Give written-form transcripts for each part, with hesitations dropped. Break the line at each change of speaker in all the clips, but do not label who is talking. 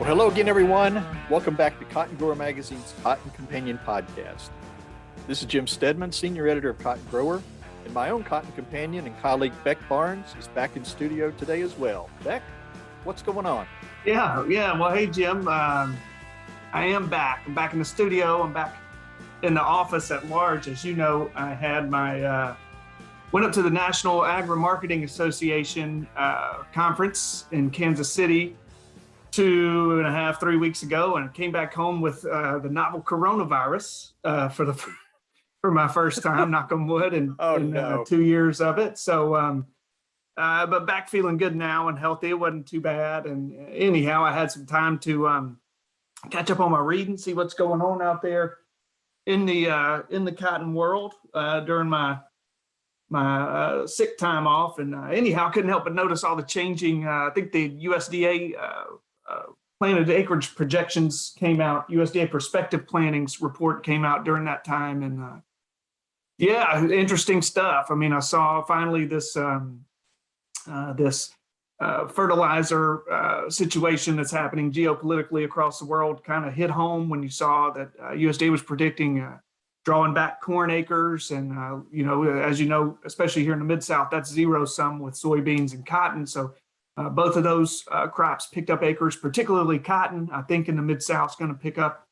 Well, hello again, everyone. Welcome back to Cotton Grower Magazine's Cotton Companion podcast. This is Jim Stedman, Senior Editor of Cotton Grower, and my own Cotton Companion and colleague Beck Barnes is back in studio today as well. Beck, what's going on?
Yeah. Well, hey, Jim, I am back. I'm back in the studio. I'm back in the office at large. As you know, I had went up to the National Agri-Marketing Association conference in Kansas City 2.5, 3 weeks ago, and came back home with the novel coronavirus for my first time, knock on wood, in 2 years of it. So, but back feeling good now and healthy. It wasn't too bad. And anyhow, I had some time to catch up on my reading, see what's going on out there in the cotton world during my sick time off. And anyhow, couldn't help but notice all the changing. I think the USDA planted acreage projections came out. USDA prospective plantings report came out during that time, and interesting stuff. I mean, I saw finally this fertilizer situation that's happening geopolitically across the world kind of hit home when you saw that USDA was predicting drawing back corn acres, and as you know, especially here in the Mid-South, that's zero sum with soybeans and cotton. So both of those crops picked up acres, particularly cotton. I think in the Mid-South is going to pick up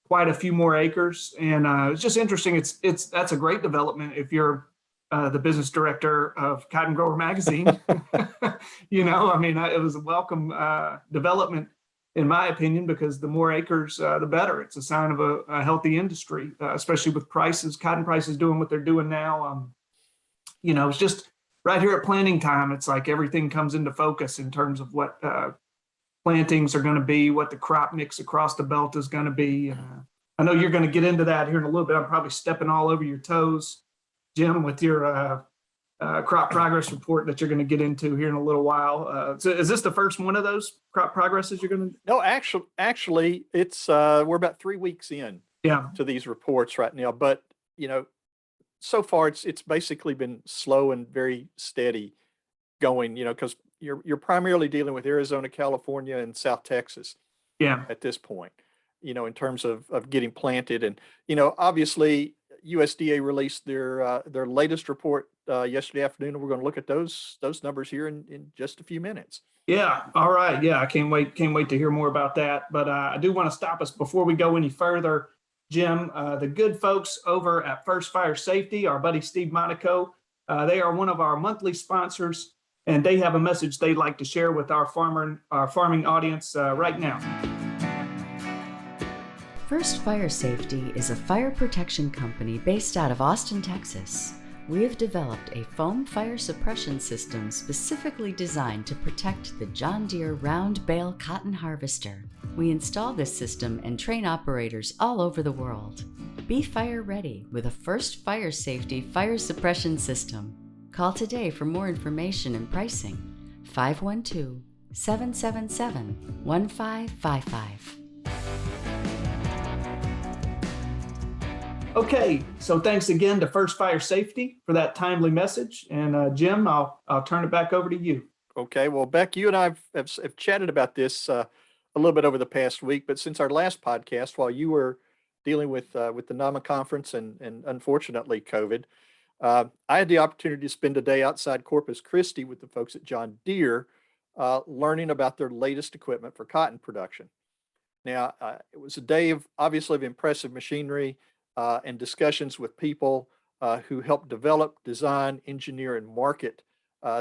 quite a few more acres, and it's just interesting. That's a great development if you're the business director of Cotton Grower Magazine. It was a welcome development, in my opinion, because the more acres, the better. It's a sign of a healthy industry, especially with prices, cotton prices doing what they're doing now. It's just right here at planting time. It's like everything comes into focus in terms of what plantings are going to be, what the crop mix across the belt is going to be. I know you're going to get into that here in a little bit. I'm probably stepping all over your toes, Jim, with your crop progress report that you're going to get into here in a little while. So is this the first one of those crop progresses you're going to?
No, actually, it's we're about 3 weeks in to these reports right now. But so far it's basically been slow and very steady going. Because you're primarily dealing with Arizona, California, and South Texas. At this point, in terms of getting planted, and obviously USDA released their latest report yesterday afternoon, and we're going to look at those numbers here in just a few minutes.
Yeah. All right. Yeah. I can't wait to hear more about that. But I do want to stop us before we go any further, Jim. The good folks over at First Fire Safety, our buddy Steve Monaco, they are one of our monthly sponsors, and they have a message they'd like to share with our farming audience right now.
First Fire Safety is a fire protection company based out of Austin, Texas. We have developed a foam fire suppression system specifically designed to protect the John Deere round bale cotton harvester. We install this system and train operators all over the world. Be fire ready with a First Fire Safety fire suppression system. Call today for more information and pricing. 512-777-1555.
Okay, so thanks again to First Fire Safety for that timely message. And Jim, I'll turn it back over to you.
Okay, well, Beck, you and I have chatted about this a little bit over the past week, but since our last podcast, while you were dealing with the NAMA conference and unfortunately COVID, I had the opportunity to spend a day outside Corpus Christi with the folks at John Deere, learning about their latest equipment for cotton production. Now, it was a day of impressive machinery, and discussions with people who helped develop, design, engineer, and market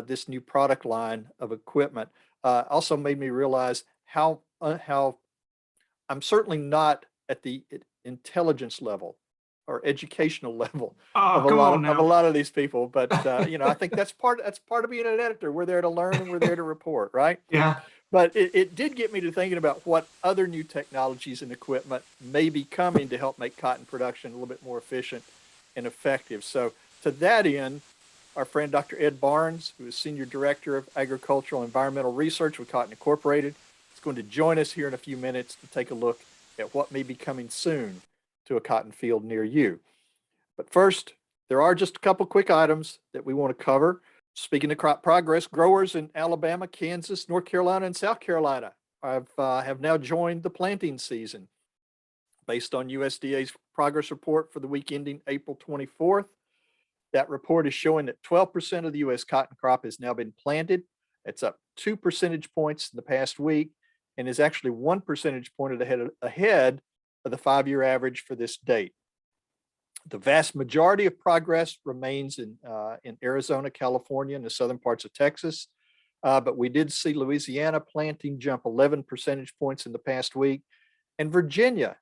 this new product line of equipment. Also made me realize how I'm certainly not at the intelligence level or educational level of a lot of these people, but I think that's part of being an editor. We're there to learn and we're there to report, right?
Yeah.
But it did get me to thinking about what other new technologies and equipment may be coming to help make cotton production a little bit more efficient and effective. So to that end, our friend Dr. Ed Barnes, who is Senior Director of Agricultural and Environmental Research with Cotton Incorporated, is going to join us here in a few minutes to take a look at what may be coming soon to a cotton field near you. But first, there are just a couple quick items that we want to cover. Speaking of crop progress, growers in Alabama, Kansas, North Carolina, and South Carolina have now joined the planting season. Based on USDA's progress report for the week ending April 24th, that report is showing that 12% of the U.S. cotton crop has now been planted. It's up 2 percentage points in the past week and is actually 1 percentage point ahead of the 5-year average for this date. The vast majority of progress remains in Arizona, California, and the southern parts of Texas. But we did see Louisiana planting jump 11 percentage points in the past week, and Virginia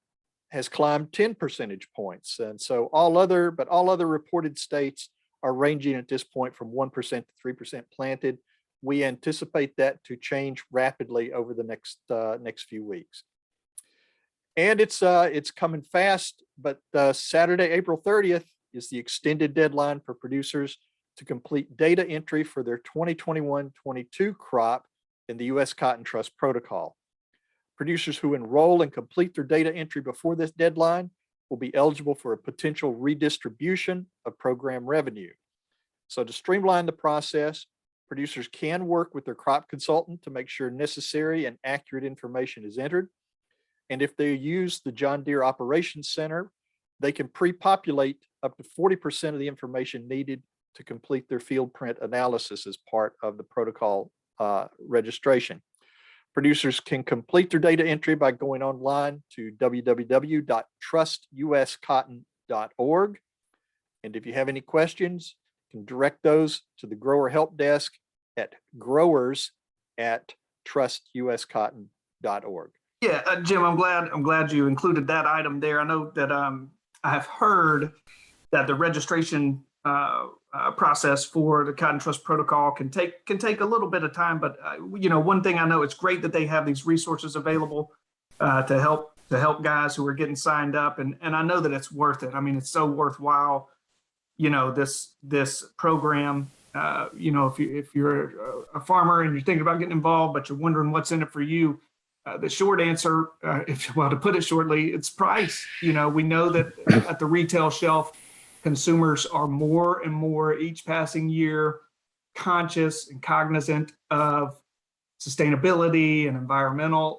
has climbed 10 percentage points. And so all other reported states are ranging at this point from 1% to 3% planted. We anticipate that to change rapidly over the next few weeks. And it's coming fast, but Saturday, April 30th is the extended deadline for producers to complete data entry for their 2021-22 crop in the U.S. Cotton Trust Protocol. Producers who enroll and complete their data entry before this deadline will be eligible for a potential redistribution of program revenue. So to streamline the process, producers can work with their crop consultant to make sure necessary and accurate information is entered. And if they use the John Deere Operations Center, they can pre-populate up to 40% of the information needed to complete their field print analysis as part of the protocol registration. Producers can complete their data entry by going online to www.trustuscotton.org. And if you have any questions, you can direct those to the grower help desk at growers@trustuscotton.org.
Yeah, Jim, I'm glad you included that item there. I know that I have heard that the registration process for the Cotton Trust Protocol can take a little bit of time, but one thing I know, it's great that they have these resources available to help guys who are getting signed up, and I know that it's worth it. I mean, it's so worthwhile. This program. If you're a farmer and you're thinking about getting involved, but you're wondering what's in it for you, the short answer, to put it shortly, it's price. We know that at the retail shelf, consumers are more and more each passing year conscious and cognizant of sustainability and environmental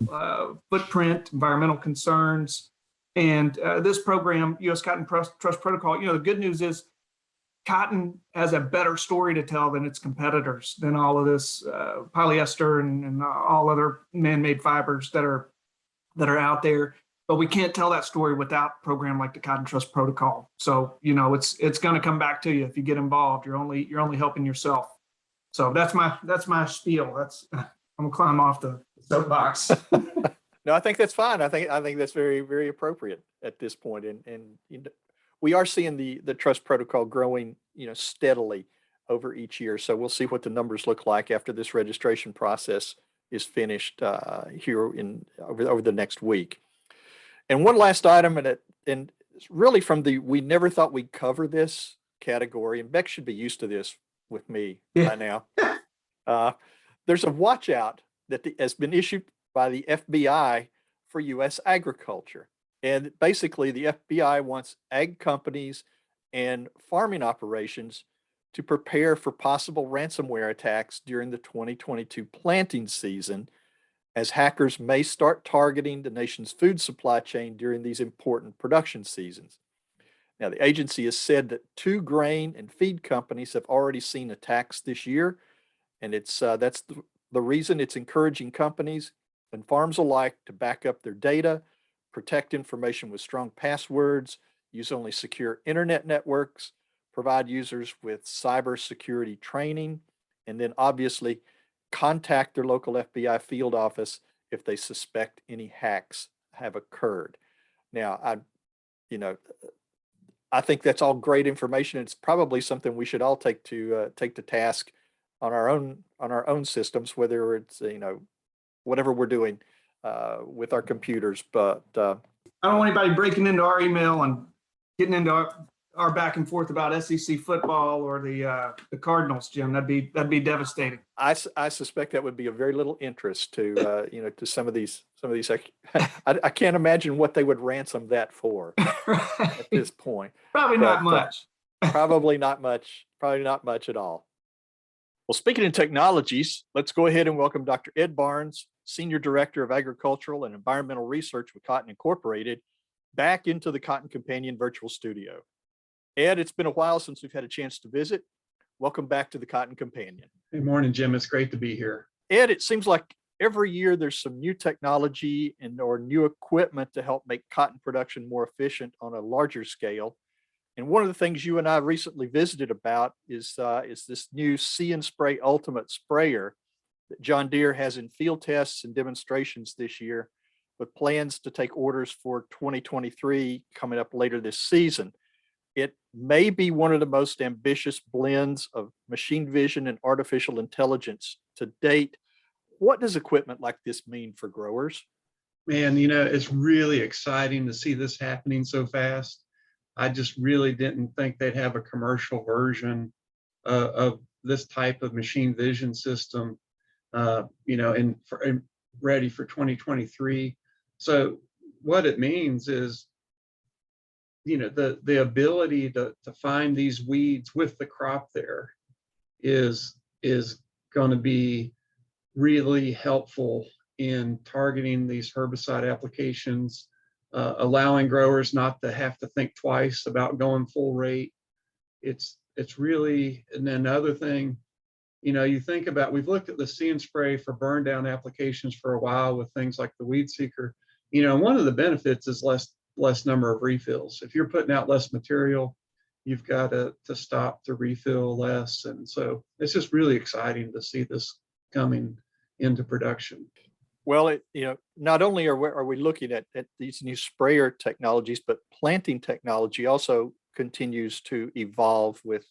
footprint, environmental concerns. And this program, U.S. Cotton Trust Protocol, the good news is cotton has a better story to tell than its competitors, than all of this polyester and all other man-made fibers that are out there. But we can't tell that story without a program like the Cotton Trust Protocol. So it's going to come back to you if you get involved. You're only helping yourself. So that's my spiel. I'm gonna climb off the soapbox.
No, I think that's fine. I think that's very, very appropriate at this point. And we are seeing the trust protocol growing, steadily over each year. So we'll see what the numbers look like after this registration process is finished here over the next week. And one last item, and really from we never thought we'd cover this category, and Beck should be used to this with me by now. There's a watch out that has been issued by the FBI for U.S. agriculture. And basically the FBI wants ag companies and farming operations to prepare for possible ransomware attacks during the 2022 planting season, as hackers may start targeting the nation's food supply chain during these important production seasons. Now, the agency has said that 2 grain and feed companies have already seen attacks this year, and that's the reason it's encouraging companies and farms alike to back up their data, protect information with strong passwords, use only secure internet networks, provide users with cybersecurity training, and then obviously contact their local FBI field office if they suspect any hacks have occurred. Now, I think that's all great information. It's probably something we should all take to task on our own systems, whether it's whatever we're doing with our computers. But
I don't want anybody breaking into our email and getting into our back and forth about SEC football or the Cardinals, Jim. That'd be devastating.
I suspect that would be of very little interest to to some of these. I can't imagine what they would ransom that for at this point.
Probably not much.
Probably not much. Probably not much at all. Well, speaking of technologies, let's go ahead and welcome Dr. Ed Barnes, Senior Director of Agricultural and Environmental Research with Cotton Incorporated, back into the Cotton Companion virtual studio. Ed, it's been a while since we've had a chance to visit. Welcome back to the Cotton Companion.
Good morning, Jim. It's great to be here.
Ed, it seems like every year there's some new technology or new equipment to help make cotton production more efficient on a larger scale. And one of the things you and I recently visited about is this new See and Spray Ultimate sprayer that John Deere has in field tests and demonstrations this year, with plans to take orders for 2023 coming up later this season. It may be one of the most ambitious blends of machine vision and artificial intelligence to date. What does equipment like this mean for growers?
Man, it's really exciting to see this happening so fast. I just really didn't think they'd have a commercial version of this type of machine vision system, and ready for 2023. So what it means is, the ability to find these weeds with the crop there is going to be really helpful in targeting these herbicide applications, allowing growers not to have to think twice about going full rate. It's really, and then another thing, you think about, we've looked at the See and Spray for burn down applications for a while with things like the Weed Seeker. One of the benefits is less number of refills. If you're putting out less material, you've got to stop to refill less. And so it's just really exciting to see this coming into production.
Well, not only are we looking at these new sprayer technologies, but planting technology also continues to evolve with,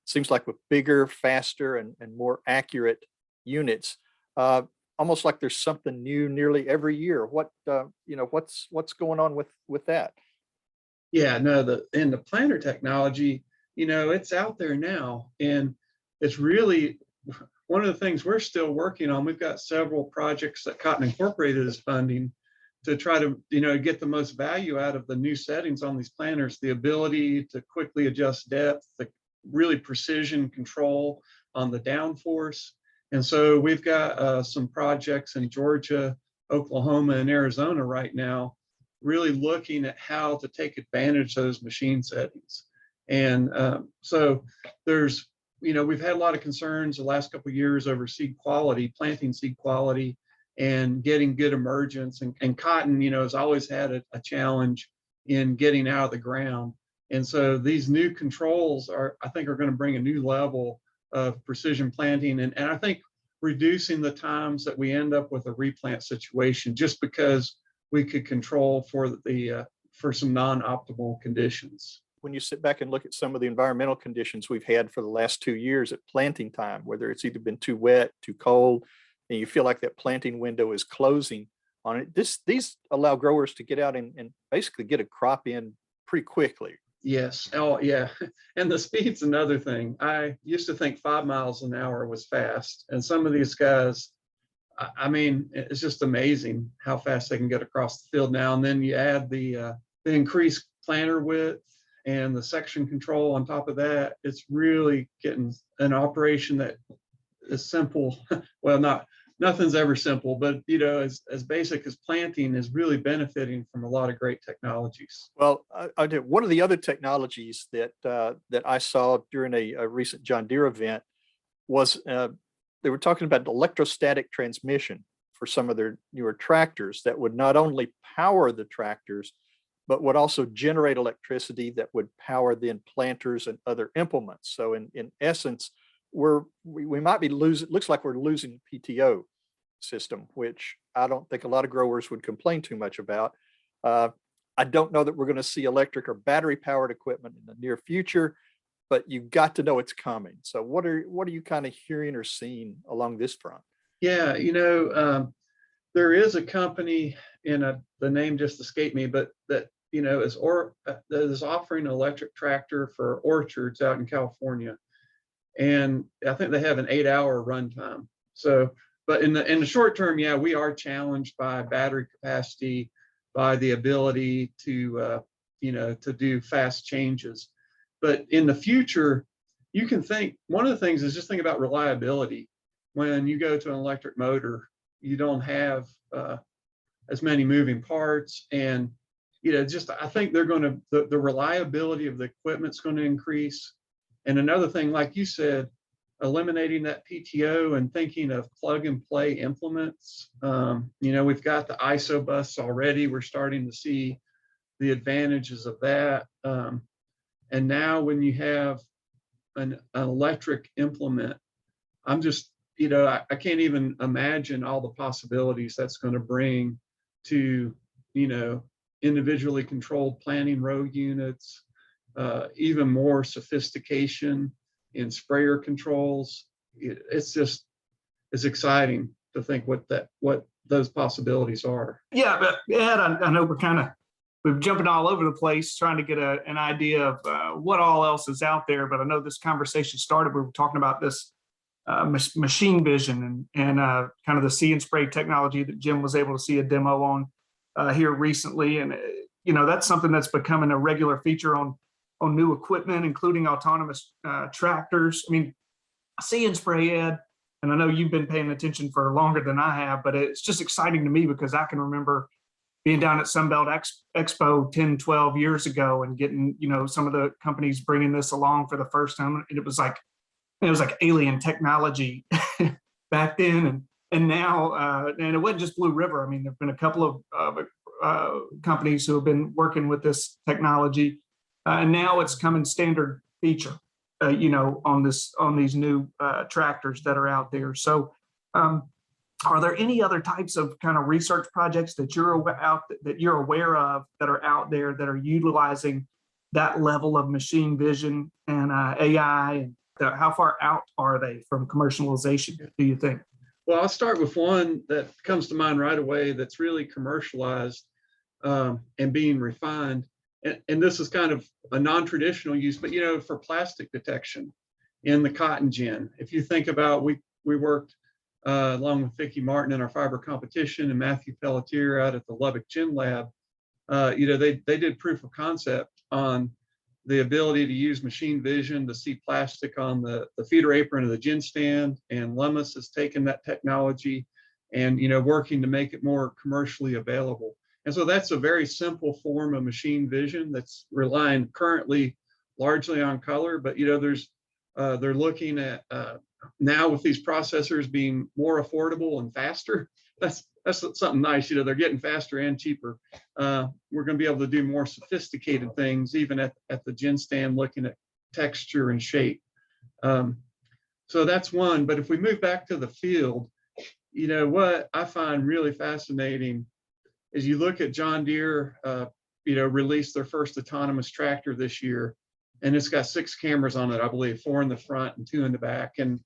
seems like with bigger, faster, and more accurate units. Almost like there's something new nearly every year. What's going on with that?
Yeah, no, the planter technology, it's out there now, and it's really one of the things we're still working on. We've got several projects that Cotton Incorporated is funding to try to, get the most value out of the new settings on these planters, the ability to quickly adjust depth, the really precision control on the downforce. And so we've got some projects in Georgia, Oklahoma, and Arizona right now, really looking at how to take advantage of those machine settings. And so there's, we've had a lot of concerns the last couple of years over seed quality, planting seed quality, and getting good emergence. And cotton, has always had a challenge in getting out of the ground. And so these new controls I think are going to bring a new level of precision planting, and I think reducing the times that we end up with a replant situation, just because we could control for some non-optimal conditions.
When you sit back and look at some of the environmental conditions we've had for the last 2 years at planting time, whether it's either been too wet, too cold, and you feel like that planting window is closing on it, these allow growers to get out and basically get a crop in pretty quickly.
Yes. Oh, yeah. And the speed's another thing. I used to think 5 miles an hour was fast, and some of these guys, I mean, it's just amazing how fast they can get across the field now. And then you add the increased planter width and the section control on top of that. It's really getting an operation that is simple. Well, nothing's ever simple, but as basic as planting is really benefiting from a lot of great technologies.
Well, I did. One of the other technologies that I saw during a recent John Deere event was they were talking about electrostatic transmission for some of their newer tractors that would not only power the tractors, but would also generate electricity that would power then planters and other implements. So in essence, we might be losing, looks like we're losing PTO system, which I don't think a lot of growers would complain too much about. I don't know that we're going to see electric or battery powered equipment in the near future, but you've got to know it's coming. So what are you kind of hearing or seeing along this front?
Yeah, there is a company, the name just escaped me, but that that is offering an electric tractor for orchards out in California, and I think they have an 8-hour runtime. So, but in the short term, yeah, we are challenged by battery capacity, by the ability to to do fast changes. But in the future, you can think, one of the things is just think about reliability. When you go to an electric motor, you don't have as many moving parts, and just I think they're going to the reliability of the equipment's going to increase. And another thing, like you said, eliminating that PTO and thinking of plug and play implements. We've got the ISO bus already. We're starting to see the advantages of that. And now when you have an electric implement, I'm just, I can't even imagine all the possibilities that's going to bring to, individually controlled planning row units, even more sophistication in sprayer controls. It's exciting to think what those possibilities are.
Yeah, but Ed, I know we're jumping all over the place trying to get an idea of what all else is out there. But I know this conversation started, we were talking about this machine vision and kind of the See and Spray technology that Jim was able to see a demo on here recently. And, that's something that's becoming a regular feature on new equipment, including autonomous tractors. I mean, See and Spray, Ed, and I know you've been paying attention for longer than I have, but it's just exciting to me because I can remember being down at Sunbelt Expo 10, 12 years ago and getting, some of the companies bringing this along for the first time. And it was like alien technology back then. And now, and it wasn't just Blue River. I mean, there've been a couple of companies who have been working with this technology. And now it's coming standard feature, on these new tractors that are out there. So, are there any other types of kind of research projects that you're aware of that are out there that are utilizing that level of machine vision and AI? And how far out are they from commercialization, do you think?
Well, I'll start with one that comes to mind right away that's really commercialized and being refined. And this is kind of a non-traditional use, but for plastic detection in the cotton gin. If you think about, we worked along with Vicki Martin in our fiber competition and Matthew Pelletier out at the Lubbock Gin Lab. They did proof of concept on the ability to use machine vision to see plastic on the feeder apron of the gin stand, and Lummus has taken that technology and working to make it more commercially available. And so that's a very simple form of machine vision that's relying currently largely on color, but they're looking at now with these processors being more affordable and faster. That's something nice. They're getting faster and cheaper. We're going to be able to do more sophisticated things, even at the gin stand, looking at texture and shape. So that's one. But if we move back to the field, what I find really fascinating is you look at John Deere, released their first autonomous tractor this year, and it's got 6 cameras on it, I believe, 4 in the front and 2 in the back. And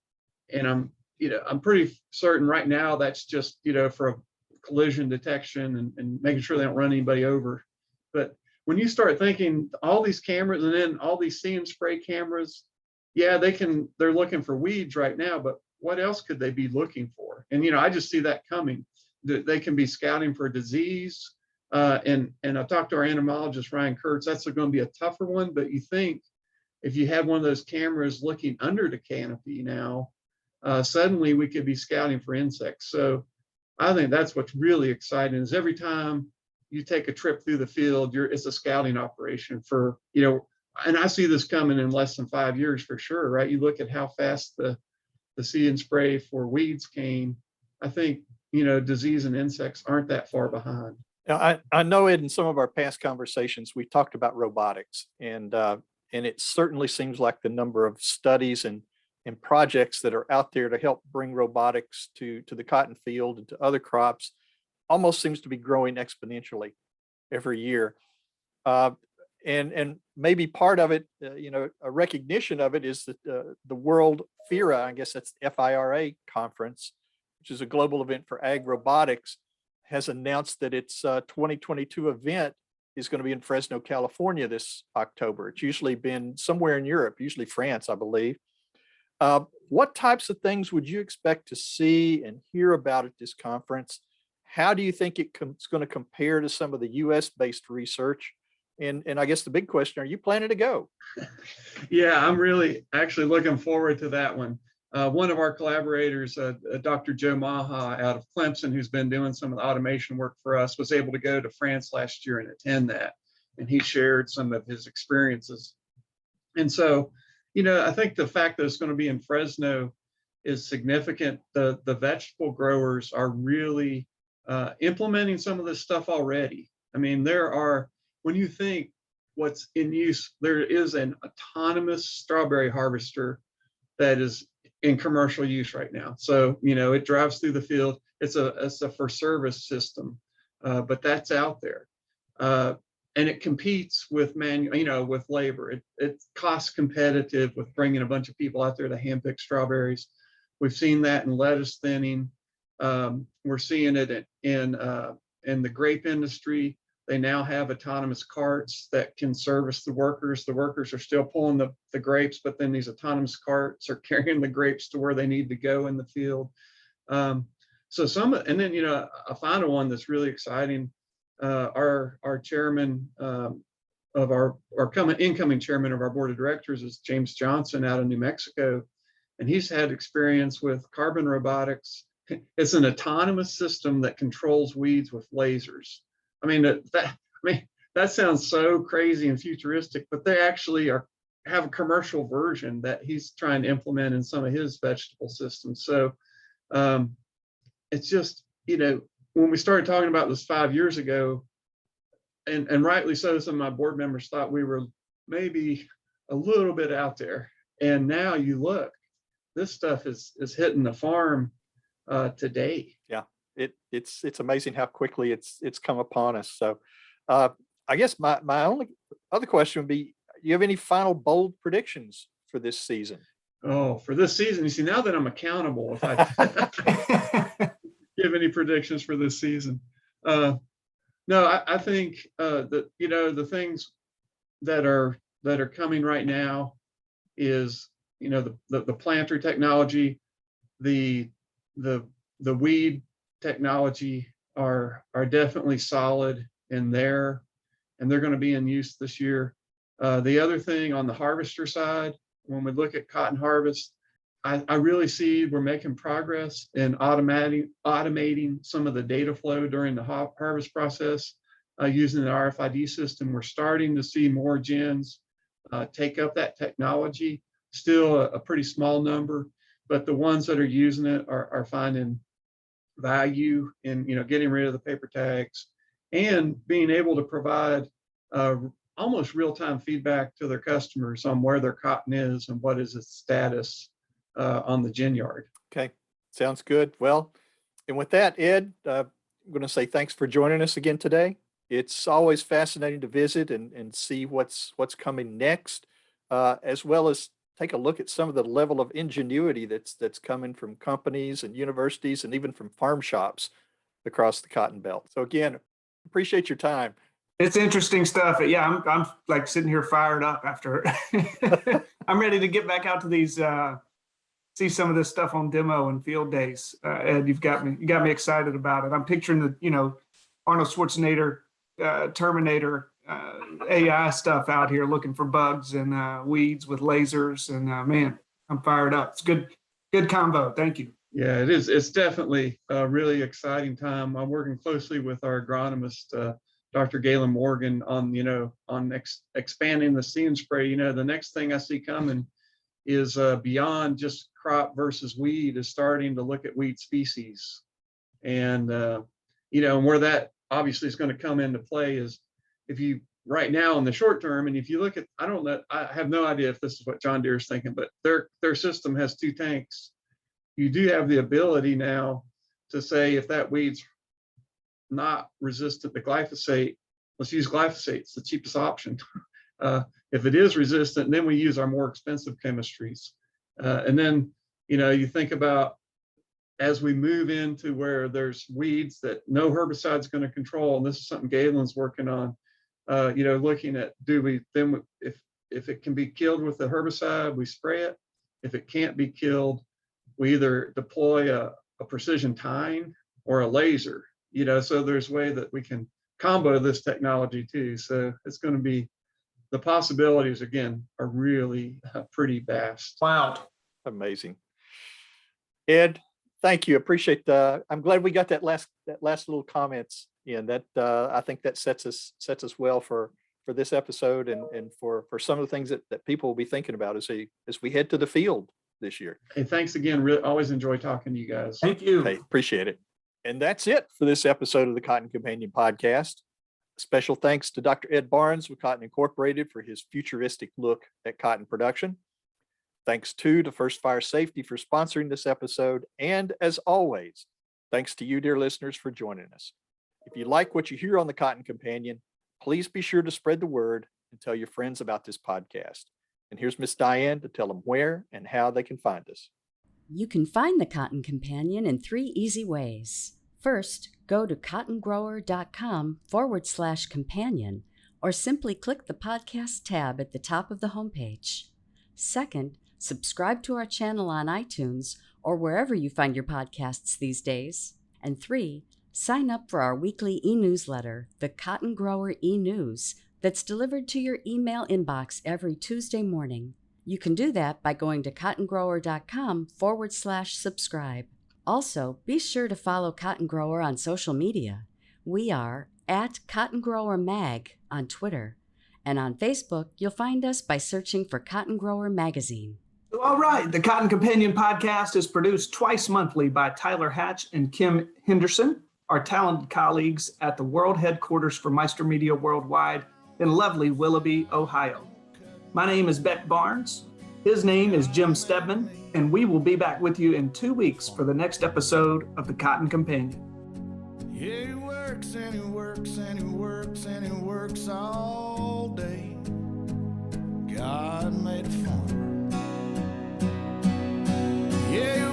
I'm pretty certain right now that's just, for collision detection and making sure they don't run anybody over. But when you start thinking all these cameras and then all these See and Spray cameras, yeah, they're looking for weeds right now, but what else could they be looking for? And, I just see that coming. They can be scouting for disease. And I talked to our entomologist, Ryan Kurtz, that's going to be a tougher one, but you think if you had one of those cameras looking under the canopy now, suddenly we could be scouting for insects. So I think that's what's really exciting is every time you take a trip through the field, it's a scouting operation for, and I see this coming in less than 5 years for sure, right? You look at how fast the See and Spray for weeds came. I think, disease and insects aren't that far behind.
Now, I know, Ed, in some of our past conversations, we talked about robotics, and it certainly seems like the number of studies and projects that are out there to help bring robotics to the cotton field and to other crops almost seems to be growing exponentially every year. And maybe part of it, a recognition of it is that the World FIRA, I guess that's FIRA conference, which is a global event for ag robotics, has announced that its 2022 event is going to be in Fresno, California this October. It's usually been somewhere in Europe, usually France, I believe. What types of things would you expect to see and hear about at this conference? How do you think it's going to compare to some of the US-based research And I guess the big question, are you planning to go?
Yeah, I'm really actually looking forward to that one. One of our collaborators, Dr. Joe Maha out of Clemson, who's been doing some of the automation work for us, was able to go to France last year and attend that. And he shared some of his experiences. And so, I think the fact that it's going to be in Fresno is significant. The vegetable growers are really implementing some of this stuff already. I mean, when you think what's in use, there is an autonomous strawberry harvester that is in commercial use right now. So, it drives through the field. It's a for service system, but that's out there. And it competes with with labor. It's cost competitive with bringing a bunch of people out there to handpick strawberries. We've seen that in lettuce thinning. We're seeing it in the grape industry. They now have autonomous carts that can service the workers. The workers are still pulling the grapes, but then these autonomous carts are carrying the grapes to where they need to go in the field. And then, a final one that's really exciting. Our chairman of our incoming chairman of our board of directors is James Johnson out of New Mexico, and he's had experience with carbon robotics. It's an autonomous system that controls weeds with lasers. I mean, that sounds so crazy and futuristic, but they actually have a commercial version that he's trying to implement in some of his vegetable systems. So it's just, when we started talking about this 5 years ago, and rightly so, some of my board members thought we were maybe a little bit out there. And now you look, this stuff is hitting the farm today.
Yeah, it's amazing how quickly it's come upon us. So I guess my only other question would be, do you have any final bold predictions for this season?
Oh, for this season, you see, now that I'm accountable, if I give any predictions for this season. No, I think that the things that are coming right now is the planter technology, the weed technology are definitely solid in there, and they're going to be in use this year. The other thing on the harvester side, when we look at cotton harvest, I really see we're making progress in automating some of the data flow during the harvest process using the RFID system. We're starting to see more gens take up that technology. Still a pretty small number, but the ones that are using it are finding value in getting rid of the paper tags and being able to provide almost real-time feedback to their customers on where their cotton is and what is its status on the gin yard.
Okay, sounds good. Well, and with that, Ed, I'm going to say thanks for joining us again today. It's always fascinating to visit and see what's coming next, as well as take a look at some of the level of ingenuity that's coming from companies and universities and even from farm shops across the Cotton Belt. So again, appreciate your time.
It's interesting stuff. Yeah, I'm like sitting here fired up after. I'm ready to get back out to these, see some of this stuff on demo and field days. Ed, you got me excited about it. I'm picturing the Arnold Schwarzenegger Terminator AI stuff out here looking for bugs and weeds with lasers, and man, I'm fired up. It's good combo. Thank you.
Yeah, it is. It's definitely a really exciting time. I'm working closely with our agronomist, Dr. Galen Morgan, on expanding the See & Spray. The next thing I see coming is beyond just crop versus weed, is starting to look at weed species, and and where that obviously is going to come into play is if you right now in the short term, and if you look at, I don't know, I have no idea if this is what John Deere is thinking, but their system has 2 tanks. You do have the ability now to say, if that weed's not resistant to glyphosate, let's use glyphosate. It's the cheapest option. If it is resistant, then we use our more expensive chemistries. And then, you think about as we move into where there's weeds that no herbicide's going to control, and this is something Galen's working on, looking at, if it can be killed with the herbicide, we spray it. If it can't be killed, we either deploy a precision tine or a laser, so there's a way that we can combo of this technology too. So it's going to be, the possibilities again are really pretty vast.
Wow.
Amazing. Ed, thank you. Appreciate I'm glad we got that last little comments in. That I think that sets us well for this episode and for some of the things that people will be thinking about as we head to the field this year.
Hey, thanks again. Really always enjoy talking to you guys.
Thank you.
Hey, appreciate it. And that's it for this episode of the Cotton Companion podcast. Special thanks to Dr. Ed Barnes with Cotton Incorporated for his futuristic look at cotton production. Thanks to First Fire Safety for sponsoring this episode. And as always, thanks to you, dear listeners, for joining us. If you like what you hear on the Cotton Companion, please be sure to spread the word and tell your friends about this podcast. And here's Miss Diane to tell them where and how they can find us.
You can find the Cotton Companion in 3 easy ways. First, go to cottongrower.com/companion or simply click the podcast tab at the top of the homepage. Second, subscribe to our channel on iTunes or wherever you find your podcasts these days. And 3, sign up for our weekly e-newsletter, the Cotton Grower e-News, that's delivered to your email inbox every Tuesday morning. You can do that by going to cottongrower.com/subscribe. Also, be sure to follow Cotton Grower on social media. We are at Cotton Grower Mag on Twitter. And on Facebook, you'll find us by searching for Cotton Grower Magazine.
All right. The Cotton Companion podcast is produced twice monthly by Tyler Hatch and Kim Henderson, our talented colleagues at the world headquarters for Meister Media Worldwide in lovely Willoughby, Ohio. My name is Beck Barnes. His name is Jim Stedman, and we will be back with you in 2 weeks for the next episode of the Cotton Companion.
Yeah, he works and he works and he works and he works all day. God made a farmer. Yeah, he